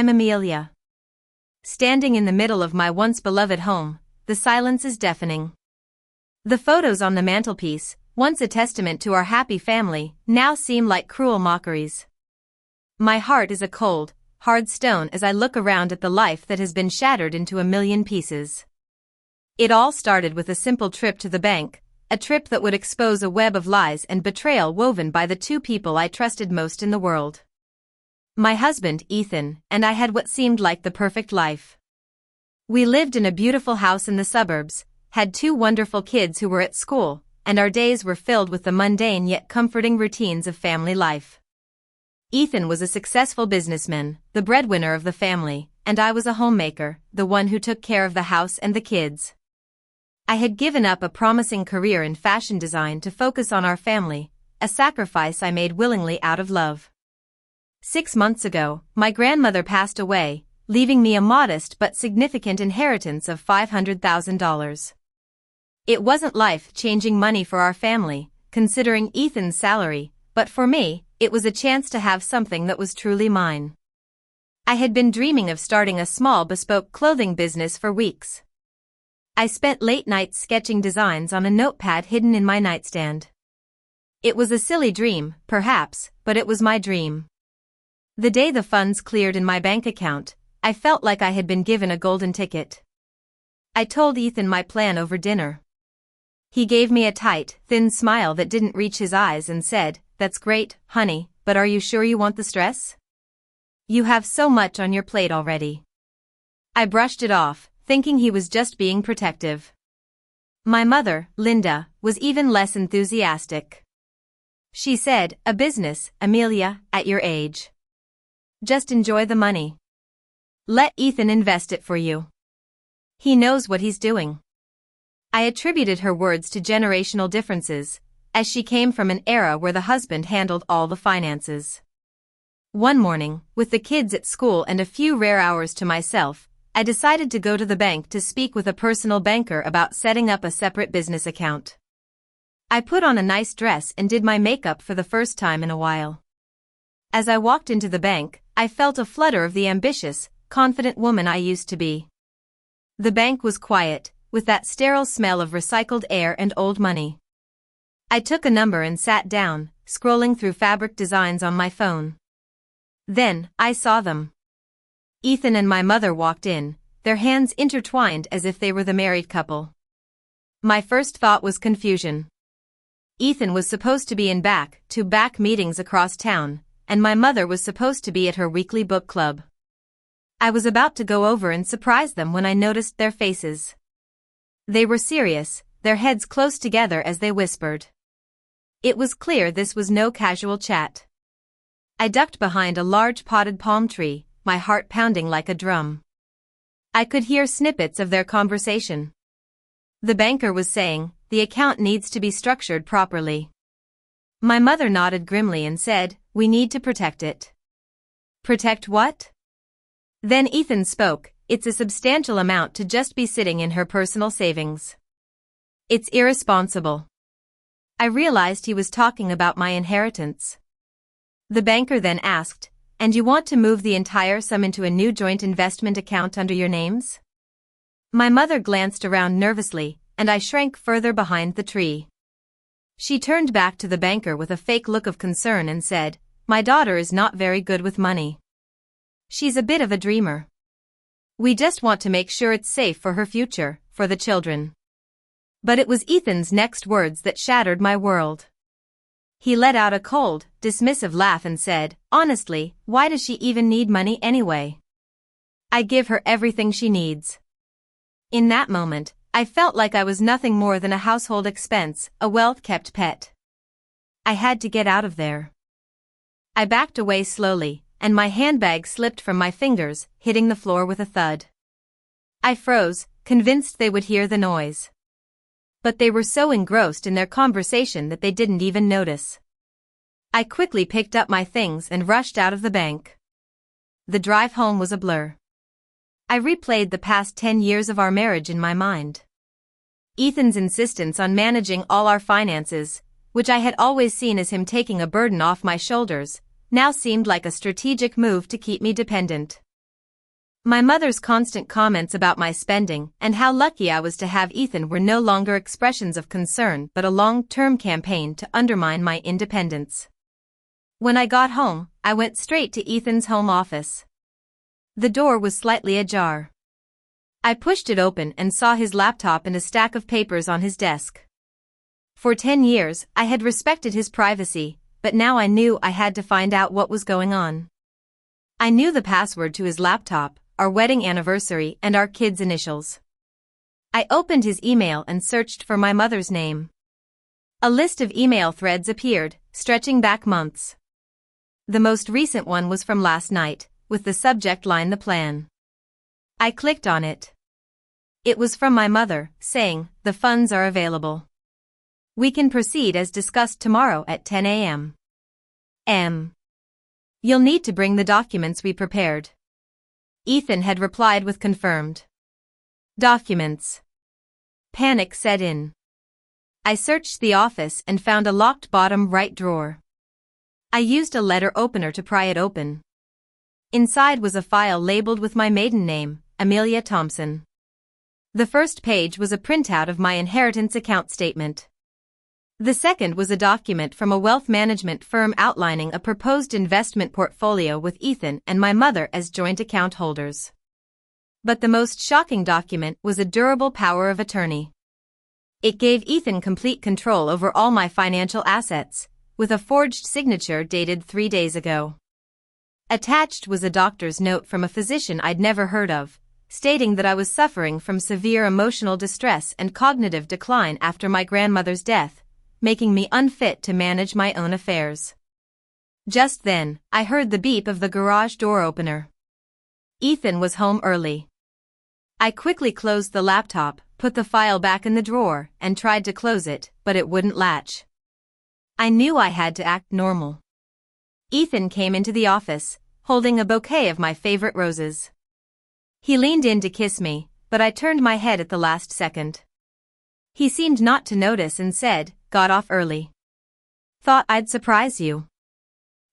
I'm Amelia. Standing in the middle of my once beloved home, the silence is deafening. The photos on the mantelpiece, once a testament to our happy family, now seem like cruel mockeries. My heart is a cold, hard stone as I look around at the life that has been shattered into a million pieces. It all started with a simple trip to the bank, a trip that would expose a web of lies and betrayal woven by the two people I trusted most in the world. My husband, Ethan, and I had what seemed like the perfect life. We lived in a beautiful house in the suburbs, had two wonderful kids who were at school, and our days were filled with the mundane yet comforting routines of family life. Ethan was a successful businessman, the breadwinner of the family, and I was a homemaker, the one who took care of the house and the kids. I had given up a promising career in fashion design to focus on our family, a sacrifice I made willingly out of love. 6 months ago, my grandmother passed away, leaving me a modest but significant inheritance of $500,000. It wasn't life-changing money for our family, considering Ethan's salary, but for me, it was a chance to have something that was truly mine. I had been dreaming of starting a small bespoke clothing business for weeks. I spent late nights sketching designs on a notepad hidden in my nightstand. It was a silly dream, perhaps, but it was my dream. The day the funds cleared in my bank account, I felt like I had been given a golden ticket. I told Ethan my plan over dinner. He gave me a tight, thin smile that didn't reach his eyes and said, "That's great, honey, but are you sure you want the stress? You have so much on your plate already." I brushed it off, thinking he was just being protective. My mother, Linda, was even less enthusiastic. She said, "A business, Amelia, at your age. Just enjoy the money. Let Ethan invest it for you. He knows what he's doing." I attributed her words to generational differences, as she came from an era where the husband handled all the finances. One morning, with the kids at school and a few rare hours to myself, I decided to go to the bank to speak with a personal banker about setting up a separate business account. I put on a nice dress and did my makeup for the first time in a while. As I walked into the bank, I felt a flutter of the ambitious, confident woman I used to be. The bank was quiet, with that sterile smell of recycled air and old money. I took a number and sat down, scrolling through fabric designs on my phone. Then, I saw them. Ethan and my mother walked in, their hands intertwined as if they were the married couple. My first thought was confusion. Ethan was supposed to be in back-to-back meetings across town, and my mother was supposed to be at her weekly book club. I was about to go over and surprise them when I noticed their faces. They were serious, their heads close together as they whispered. It was clear this was no casual chat. I ducked behind a large potted palm tree, my heart pounding like a drum. I could hear snippets of their conversation. The banker was saying, "The account needs to be structured properly." My mother nodded grimly and said, "We need to protect it." "Protect what?" Then Ethan spoke, "It's a substantial amount to just be sitting in her personal savings. It's irresponsible." I realized he was talking about my inheritance. The banker then asked, "And you want to move the entire sum into a new joint investment account under your names?" My mother glanced around nervously, and I shrank further behind the tree. She turned back to the banker with a fake look of concern and said, "My daughter is not very good with money. She's a bit of a dreamer. We just want to make sure it's safe for her future, for the children." But it was Ethan's next words that shattered my world. He let out a cold, dismissive laugh and said, "Honestly, why does she even need money anyway? I give her everything she needs." In that moment, I felt like I was nothing more than a household expense, a well-kept pet. I had to get out of there. I backed away slowly, and my handbag slipped from my fingers, hitting the floor with a thud. I froze, convinced they would hear the noise. But they were so engrossed in their conversation that they didn't even notice. I quickly picked up my things and rushed out of the bank. The drive home was a blur. I replayed the past 10 years of our marriage in my mind. Ethan's insistence on managing all our finances, which I had always seen as him taking a burden off my shoulders, now seemed like a strategic move to keep me dependent. My mother's constant comments about my spending and how lucky I was to have Ethan were no longer expressions of concern but a long-term campaign to undermine my independence. When I got home, I went straight to Ethan's home office. The door was slightly ajar. I pushed it open and saw his laptop and a stack of papers on his desk. For 10 years, I had respected his privacy, but now I knew I had to find out what was going on. I knew the password to his laptop, our wedding anniversary, and our kids' initials. I opened his email and searched for my mother's name. A list of email threads appeared, stretching back months. The most recent one was from last night, with the subject line "The Plan." I clicked on it. It was from my mother, saying, "The funds are available. We can proceed as discussed tomorrow at 10 a.m. You'll need to bring the documents we prepared." Ethan had replied with confirmed documents. Panic set in. I searched the office and found a locked bottom right drawer. I used a letter opener to pry it open. Inside was a file labeled with my maiden name, Amelia Thompson. The first page was a printout of my inheritance account statement. The second was a document from a wealth management firm outlining a proposed investment portfolio with Ethan and my mother as joint account holders. But the most shocking document was a durable power of attorney. It gave Ethan complete control over all my financial assets, with a forged signature dated 3 days ago. Attached was a doctor's note from a physician I'd never heard of, stating that I was suffering from severe emotional distress and cognitive decline after my grandmother's death, making me unfit to manage my own affairs. Just then, I heard the beep of the garage door opener. Ethan was home early. I quickly closed the laptop, put the file back in the drawer, and tried to close it, but it wouldn't latch. I knew I had to act normal. Ethan came into the office, holding a bouquet of my favorite roses. He leaned in to kiss me, but I turned my head at the last second. He seemed not to notice and said, "Got off early. Thought I'd surprise you."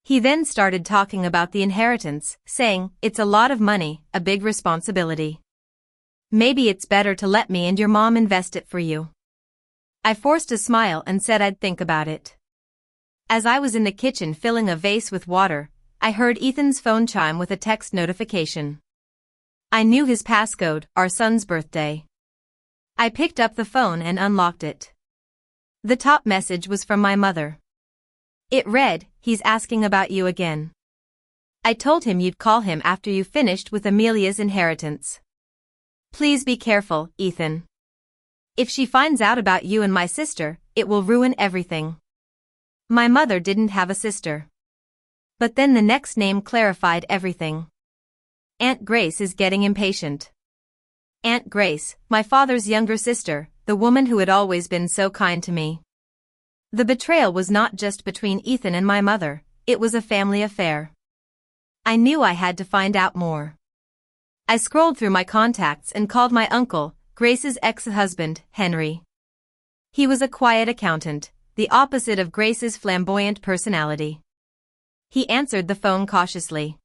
He then started talking about the inheritance, saying, "It's a lot of money, a big responsibility. Maybe it's better to let me and your mom invest it for you." I forced a smile and said I'd think about it. As I was in the kitchen filling a vase with water, I heard Ethan's phone chime with a text notification. I knew his passcode, our son's birthday. I picked up the phone and unlocked it. The top message was from my mother. It read, "He's asking about you again. I told him you'd call him after you finished with Amelia's inheritance. Please be careful, Ethan. If she finds out about you and my sister, it will ruin everything." My mother didn't have a sister. But then the next name clarified everything. Aunt Grace is getting impatient. Aunt Grace, my father's younger sister, the woman who had always been so kind to me. The betrayal was not just between Ethan and my mother, it was a family affair. I knew I had to find out more. I scrolled through my contacts and called my uncle, Grace's ex-husband, Henry. He was a quiet accountant, the opposite of Grace's flamboyant personality. He answered the phone cautiously.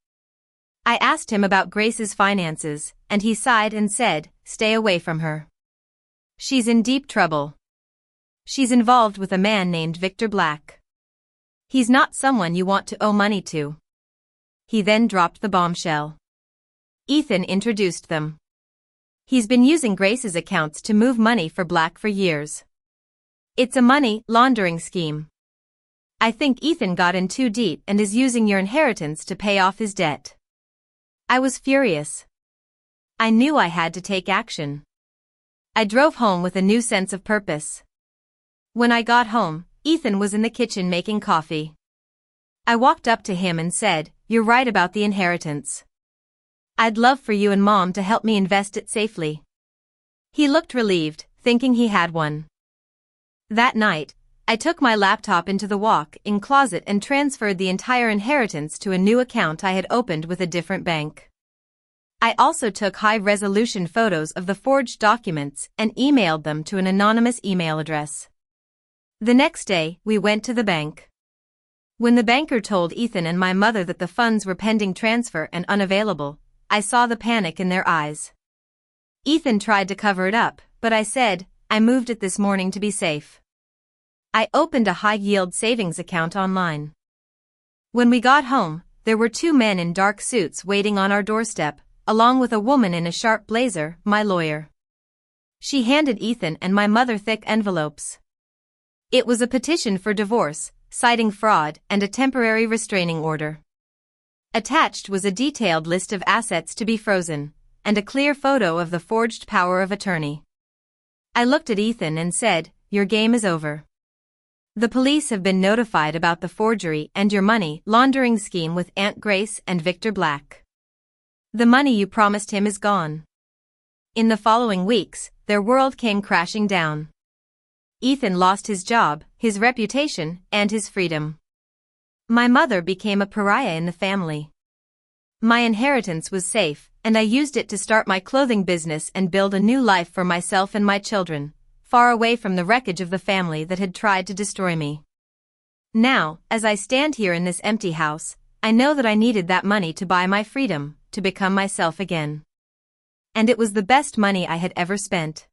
I asked him about Grace's finances, and he sighed and said, "Stay away from her. She's in deep trouble. She's involved with a man named Victor Black. He's not someone you want to owe money to." He then dropped the bombshell. Ethan introduced them. He's been using Grace's accounts to move money for Black for years. It's a money laundering scheme. I think Ethan got in too deep and is using your inheritance to pay off his debt. I was furious. I knew I had to take action. I drove home with a new sense of purpose. When I got home, Ethan was in the kitchen making coffee. I walked up to him and said, "You're right about the inheritance. I'd love for you and Mom to help me invest it safely." He looked relieved, thinking he had one. That night, I took my laptop into the walk-in closet and transferred the entire inheritance to a new account I had opened with a different bank. I also took high-resolution photos of the forged documents and emailed them to an anonymous email address. The next day, we went to the bank. When the banker told Ethan and my mother that the funds were pending transfer and unavailable, I saw the panic in their eyes. Ethan tried to cover it up, but I said, I moved it this morning to be safe. I opened a high-yield savings account online. When we got home, there were two men in dark suits waiting on our doorstep, along with a woman in a sharp blazer, my lawyer. She handed Ethan and my mother thick envelopes. It was a petition for divorce, citing fraud and a temporary restraining order. Attached was a detailed list of assets to be frozen, and a clear photo of the forged power of attorney. I looked at Ethan and said, "Your game is over. The police have been notified about the forgery and your money laundering scheme with Aunt Grace and Victor Black. The money you promised him is gone." In the following weeks, their world came crashing down. Ethan lost his job, his reputation, and his freedom. My mother became a pariah in the family. My inheritance was safe, and I used it to start my clothing business and build a new life for myself and my children, far away from the wreckage of the family that had tried to destroy me. Now, as I stand here in this empty house, I know that I needed that money to buy my freedom, to become myself again. And it was the best money I had ever spent.